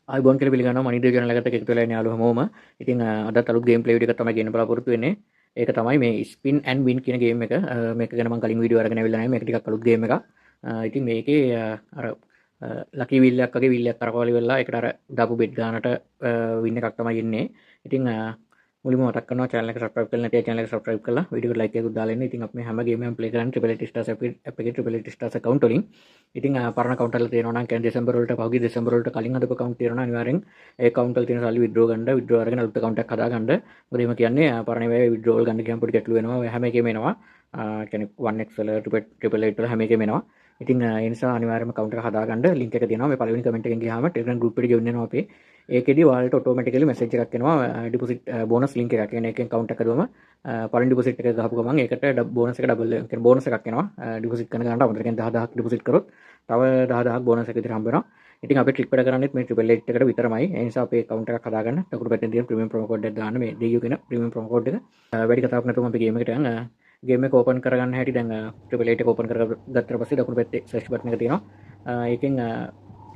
ආයිබෝන් කියලා පිළිගන්නවා මනින්ද channel එකට එකතු වෙලා ඉන්නේ යාළුවෝ හැමෝම. ඉතින් අදත් අලුත් ගේම් ප්ලේ වීඩියෝ එකක් තමයි ගේන්න බලාපොරොත්තු වෙන්නේ. ඒක තමයි මේ ස්පින් ඇන්ඩ් වින් කියන ගේම් එක. මේක ගැන මම කලින් වීඩියෝ අරගෙන ආවිල්ලා නැහැ. මේක ටිකක් අලුත් ගේම් එකක්. ඉතින් මේකේ අර ලකි විල්ලක් වගේ විල්ලක් කරකවලි වෙලා ඒකට අර දාපු බෙට් ගානට වින් එකක් තමයි එන්නේ. ඉතින් මුලින්ම මතක් කරනවා channel එක subscribe කරලා නැති channel එක subscribe කරලා වීඩියෝ එකට like එකක් දාලා ඉන්න. ඉතින් අපි මේ හැම ගේම් එකම play කරන්නේ Triple Eight Stars app එකේ Triple Eight Stars account වලින්. ඉතින් පරණ account වල තියෙනවා නම් කියන්නේ දෙසැම්බර් වලට පහුගිය දෙසැම්බර් වලට කලින් හදපු account තියෙනවා නම් අනිවාර්යෙන් ඒ account වල තියෙන සල්ලි withdraw ගන්න withdraw අරගෙන අලුත් account එකක් හදාගන්න. මොකද එහෙම කියන්නේ පරණ ඒවායේ withdrawal ගන්න ගියාම පොඩි ගැටලු වෙනවා. හැම එකේම එනවා. කියන්නේ 1x වල Triple Eight වල හැම එකේම එනවා. ඉතින් ඒ නිසා අනිවාර්යයෙන්ම account එක හදාගන්න link එක තියෙනවා. මේ පළවෙනි comment එකෙන් ගියාම Telegram group එකට join වෙනවා අපේ. ඒකෙදි ඔයාලට automatically message එකක් එනවා deposit bonus link එකක්. කියන්නේ එකෙන් account එක දුවම පළවෙනි deposit එක ගහපු ගමන් ඒකට bonus එක double කියන්නේ bonus එකක් එනවා. deposit කරන ගානට අමතර කියන්නේ 10000ක් deposit කරොත් තව 10000ක් bonus එක විතර හම්බ වෙනවා. ඉතින් අපි ක්ලික් වැඩ කරන්නේත් මේ Triple Eight එකට විතරමයි. ඒ නිසා අපේ account එකක් හදාගන්න දකුණු පැත්තේ තියෙන premium promo code එක දාන්න මේ DU කියන premium promo code එක. වැඩි කතාවක් නැතුව අපි game එකට යන්න. ගේම් එක ඕපන් කරගන්න හැටි දැන් Triple Eight එක ඕපන් කරගත්තට පස්සේ දකුණු පැත්තේ search button එක තියෙනවා. ඒකෙන්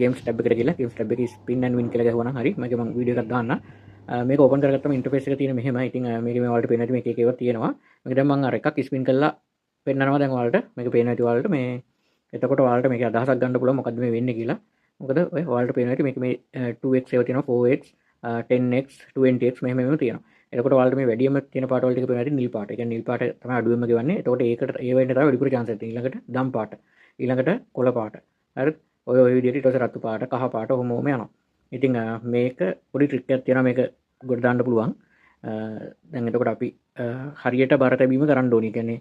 games tab එකට ගිහලා games tab එකේ spin and win කියලා ගහුවා නම් හරි. මම වීඩියෝ එකක් දාන්න. මේක ඕපන් කරගත්තම ඉන්ටර්ෆේස් එක තියෙන මෙහෙමයි. ඉතින් මේකේ මේ ඔයාලට පේන හැටි මේක එක ඒවා තියෙනවා. මේක දැන් මම අර එකක් ස්පින් කරලා පෙන්නනවා දැන් ඔයාලට. මේක පේන හැටි ඔයාලට මේ එතකොට ඔයාලට මේකේ අදහසක් ගන්න පුළුවන් මොකද්ද මේ වෙන්නේ කියලා. මොකද ඔය ඔයාලට පේන හැටි මේක මේ 2x ඒවා තියෙනවා 4x 10x 20x මෙහෙම තියෙනවා. එතකොට ඔයාලට මේ වැඩිම තියෙන පාට වල ටික පේන හැටි නිල් පාට. ඒ කියන්නේ නිල් පාට තමයි අඩුවෙන්ම ගෙවන්නේ. එතකොට ඒකට ඒ වෙන්නේ තමයි වැඩිපුර chance එක තියෙන්නේ. ඊළඟට දම් පාට. ඊළඟට කොළ පාට. හරිද? ඔය විදිහට ඊට පස්සේ රතු පාට, කහ පාට ඔහොම යනවා. ඉතින් මේක පොඩි ට්‍රික් එකක් තියෙනවා මේක ගොඩ දාන්න පුළුවන්. දැන් එතකොට අපි හරියට බර තැබීම කරන්න ඕනේ. කියන්නේ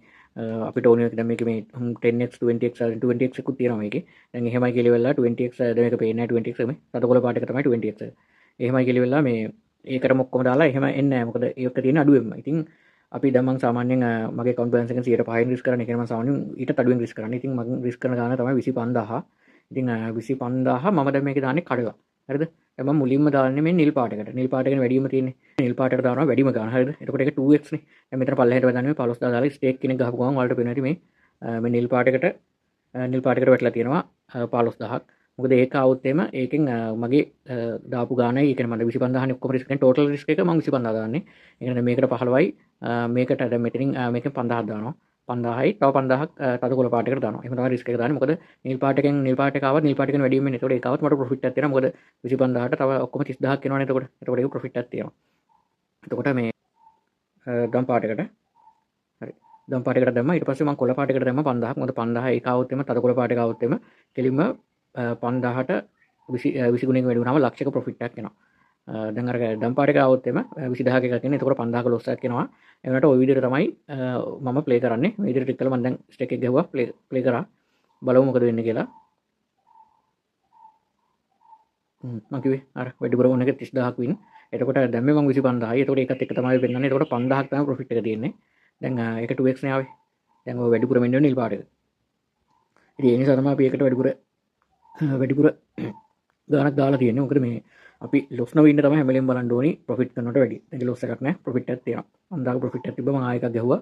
අපිට ඕනේ දැන් මේක මේ 10x 20x 20x එකකුත් තියෙනවා මේකේ. දැන් එහෙමයි කියලා වෙලා 20x දැන් මේක පේන්නේ නැහැ 20x මේ රතුකොළ පාට එක තමයි 20x. එහෙමයි කියලා වෙලා මේ ඒකටම ඔක්කොම දාලා එහෙම එන්නේ නැහැ. මොකද ඒක තියෙන අඩුවෙන්ම. ඉතින් අපි දැන් මම සාමාන්‍යයෙන් මගේ account balance එකෙන් 105න් රිස්ක් කරන්නේ. ඒ කියන්නේ මම සාමාන්‍යයෙන් ඊට අඩුවෙන් රිස්ක් කරන්නේ. ඉතින් මම රිස්ක් කරන ගාන තමයි 25000. ඉතින් 25000 මම දැන් මේකේ දාන්නේ කඩලා. හරිද? දැන් මම මුලින්ම දාන්නේ මේ නිල් පාටකට. නිල් පාට ගැන වැඩිම තියෙන්නේ. නිල් පාටකට දානවා වැඩිම ගාන. හරිද? එතකොට ඒක 2x නේ. දැන් මෙතන පල්ලෙහාට දාන්නේ 15000 දාලා ස්ටේක් කෙනෙක් ගහපු ගමන් ඔයාලට පේනවා ඇති මේ නිල් පාටකට වැටලා තියෙනවා 15000ක්. මොකද ඒක આવුත් එම ඒකෙන් මගේ දාපු ගානයි ඒ කියන්නේ මම 25000නේ ඔක්කොම රිස්ක් කියන්නේ ටෝටල් රිස්ක් එක මම 25000 දාන්නේ. ඒ කියන්නේ මේකට 15යි මේකට දැන් මෙතනින් මේකෙන් 5000ක් දානවා. 5000යි තව 5000ක් තදකොළ පාටයකට දානවා. එහෙම තමයි රිස්ක් එක දාන්නේ. මොකද නිල් පාට එක ආවත් නිල් පාට එකෙන් වැඩියෙන් වෙන්නේ. ඒතකොට ඒක ආවත් මට ප්‍රොෆිට් එකක් තියෙනවා. මොකද 25000ට තව ඔක්කොම 30000ක් එනවනේ එතකොට. එතකොට ඒක ප්‍රොෆිට් එකක් තියෙනවා. එතකොට මේ දම් පාටයකට හරි. දම් පාටයකට දැම්මා. ඊට පස්සේ මම කොළ පාටයකට දැම්මා 5000ක්. මොකද 5000 ඒක ආවොත් එම තදකොළ පාට එක ආවොත් එම කෙලින්ම 5000ට 20 ගුණයකින් වැඩි වුණාම ලක්ෂයක ප්‍රොෆිට් එකක් එනවා. දැන් අර දම් පාට එක ආවොත් එම 20000ක එකක් එන්නේ. එතකොට 5000ක ලොස් එකක් එනවා. ඒ වුණාට ওই විදිහට තමයි මම ප්ලේ කරන්නේ. මේ විදිහට ටික් කළා මම දැන් ස්ටේක් එක ගහුවා ප්ලේ කරා. බලමු මොකද වෙන්නේ කියලා. මම කිව්වේ අර වැඩිපුර වුණ එක 30000ක් වින්. එතකොට දැම්මේ මම 25000යි. එතකොට ඒකත් එක්ක තමයි පෙන්නන්නේ. එතකොට 5000ක් තමයි ප්‍රොෆිට් එක තියෙන්නේ. දැන් ඒක 2x නේ ආවේ. දැන් ඔය වැඩිපුර මෙන්න නිල් පාට එක. ඉතින් ඒ නිසා තමයි අපි ඒකට වැඩිපුර ගානක් දාලා තියෙන්නේ. මොකද මේ අපි ලොස් නොවෙන්න තමයි හැම වෙලෙම බලන්න ඕනි ප්‍රොෆිට් කරනවට වැඩිය. ඒක ලොස් එකක් නෑ ප්‍රොෆිට් එකක් තියෙනවා. 5000ක ප්‍රොෆිට් එකක් තිබ්බම ආයෙ එකක් ගැහුවා.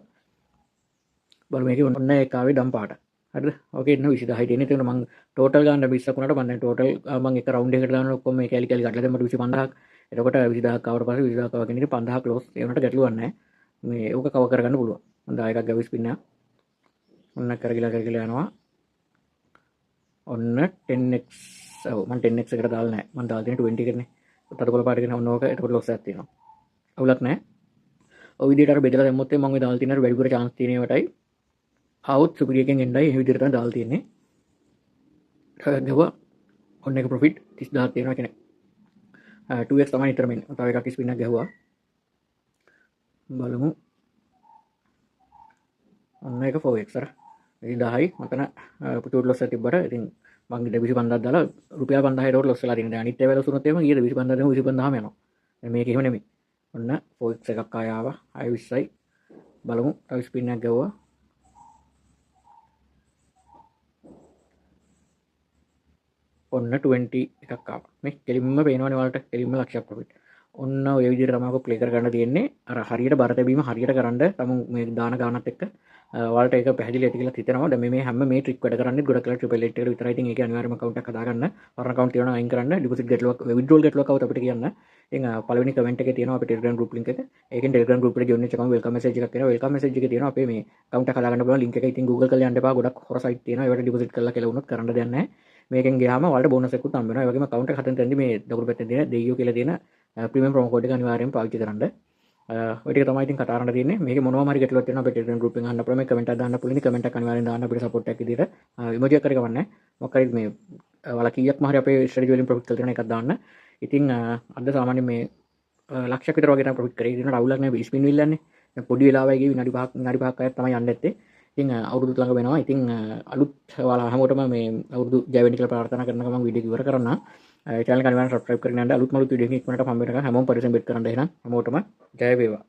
බලමු මේකේ ඔන්න ඒක ආවේ දම් පාට. හරිද? ඕකේ ඉන්න 20000යි තියෙන්නේ. එතකොට මම ටෝටල් ගන්න 20ක් වුණාට මම දැන් ටෝටල් මම එක රවුන්ඩ් එකකට දානවා ඔක්කොම මේ කැලි කැලි කඩලා දැම්මට 25000ක්. එතකොට 20000ක් ආවට පස්සේ 20000ක් ආව කියන්නේ 5000ක් ලොස්. ඒ වුණාට ගැටලුවක් නෑ. මේ ඕක කවර් කරගන්න පුළුවන්. මම ආයෙ එකක් ගැවි ස්පින් එක. ඔන්න කරගිලා යනවා. ඔන්න 10x ඔව් මම 10x එකට දාලා නැහැ. මම දාලා තියෙන්නේ 20 එකටනේ. තදකොළ පාට එකනේ ඔන්න ඕක. එතකොට ලොස් එකක් තියෙනවා. අවුලක් නැහැ. ඔය විදිහට අර බෙදලා දැම්මොත් මම ඔය දාලා තියෙන අර වැඩිපුර chance තියෙන ඒවටයි ආවුත් සුපිරි එකෙන් එන්නයි මේ විදිහට තමයි දාලා තියෙන්නේ. ගව ඔන්න එක ප්‍රොෆිට් 30000ක් තියෙනවා කියන්නේ 2x තමයි නිතරම එන්නේ. තව එකක් ස්පින් එකක් ගැහුවා. බලමු. ඔන්න එක 4x අර 10යි මතන පුතුට ලොස් එකක් තිබ්බට ඉතින් මං 25000ක් දාලා රුපියල් 5000කට ලොස් වෙලා තියෙනවා. දැන් අනිත් ඒවා ලොස් වුණොත් එහෙම ඊට 25000 25000ම යනවා. දැන් මේක එහෙම නෙමෙයි. ඔන්න 4x එකක් ආය ආවා. ආය 20යි. බලමු. තව ස්පින් එකක් ගැව්වා. ඔන්න 20 එකක් ආවා. මේ කෙලින්ම පේනවනේ ඔයාලට කෙලින්ම ලක්ෂයක් ප්‍රොෆිට්. ඔන්න ඔය විදිහට තමයි ඔක ප්ලේ කරගන්න තියෙන්නේ. අර හරියට බර තැබීම හරියට කරන්න තම මේ දාන ගානත් එක්ක ඔයාලට ඒක පැහැදිලි ඇති කියලා හිතෙනවා. දැන් මේ හැම මේ ට්‍රික් වැඩ කරන්නේ ගොඩක් වෙලා ට්‍රිපල් එයිට් එකට විතරයි. ඉතින් ඒක අනිවාර්යයෙන්ම account එකක් හදාගන්න. වරණ account තියෙනවා අයින් කරන්න. deposit ගැටලුවක් withdrawal ගැටලුවක් આવුත් අපිට කියන්න. ඉතින් පළවෙනි කමෙන්ට් එකේ තියෙනවා අපේ Telegram group link එක. ඒකෙන් Telegram group එකට join වෙච්ච ගමන් welcome message එකක් එනවා. welcome message එකේ තියෙනවා අපේ මේ account එක හදාගන්න පුළුවන් link එක. ඉතින් Google කරලා යන්න එපා. ගොඩක් හොර site තියෙනවා. ඒවට deposit කරලා කියලා වුණොත් කරන්න දෙයක් නැහැ. මේකෙන් ගියාම ඔයාලට bonus එකකුත් හම්බ වෙනවා. ඒ වගේම account එක හදන තැනදී මේ දකුණු පැත්තේ තියෙන දෙයියෝ කියලා තියෙන ප්‍රීමියම් ප්‍රොමෝ කෝඩ් එක අනිවාර්යයෙන් පාවිච්චි කරන්න. ඔය ටික තමයි ඉතින් කතා කරන්න තියෙන්නේ. මේකේ මොනවම හරි ගැටලුවක් තියෙනවා අපේ Telegram group එකෙන් අහන්න පුළුවන්. මේ කමෙන්ට් එකක් දාන්න පුළුවන්. ඉතින් කමෙන්ට් එකක් අනිවාර්යෙන් දාන්න අපිට සපෝට් එකක් විදියට. ඉමෝජි එකක් හරි කවන්නේ. මොකක් හරි මේ ඔයාලා කීයක්ම හරි අපේ ස්ට්‍රැටජි වලින් ප්‍රොෆිට් කරලා තියෙන එකක් දාන්න. ඉතින් අද සාමාන්‍යයෙන් මේ ලක්ෂයක් විතර වගේ තමයි ප්‍රොෆිට් කරේ. ඉතින් රවුලක් නෑ ස්පින් වීල් යන්නේ. පොඩි වෙලාවයි ගියේ විනාඩි 5ක් අයත් තමයි යන්නේ නැත්තේ. ඉතින් අවුරුදු ළඟ වෙනවා. ඉතින් අලුත් ඔයාලා හැමෝටම මේ අවුරුදු ජය වෙන්න කියලා ප්‍රාර්ථනා කරනවා. මම වීඩියෝ ඉවර කරනවා. channel එක අනිවාර්යෙන් subscribe කරගෙන යන්න. අලුත් මලුත් වීඩියෝ එකක් ඉක්මනට හම්බ වෙනකන් හැමෝම පරිස්සම් බෙට් කරන්න එහෙනම් හැමෝටම ජය වේවා.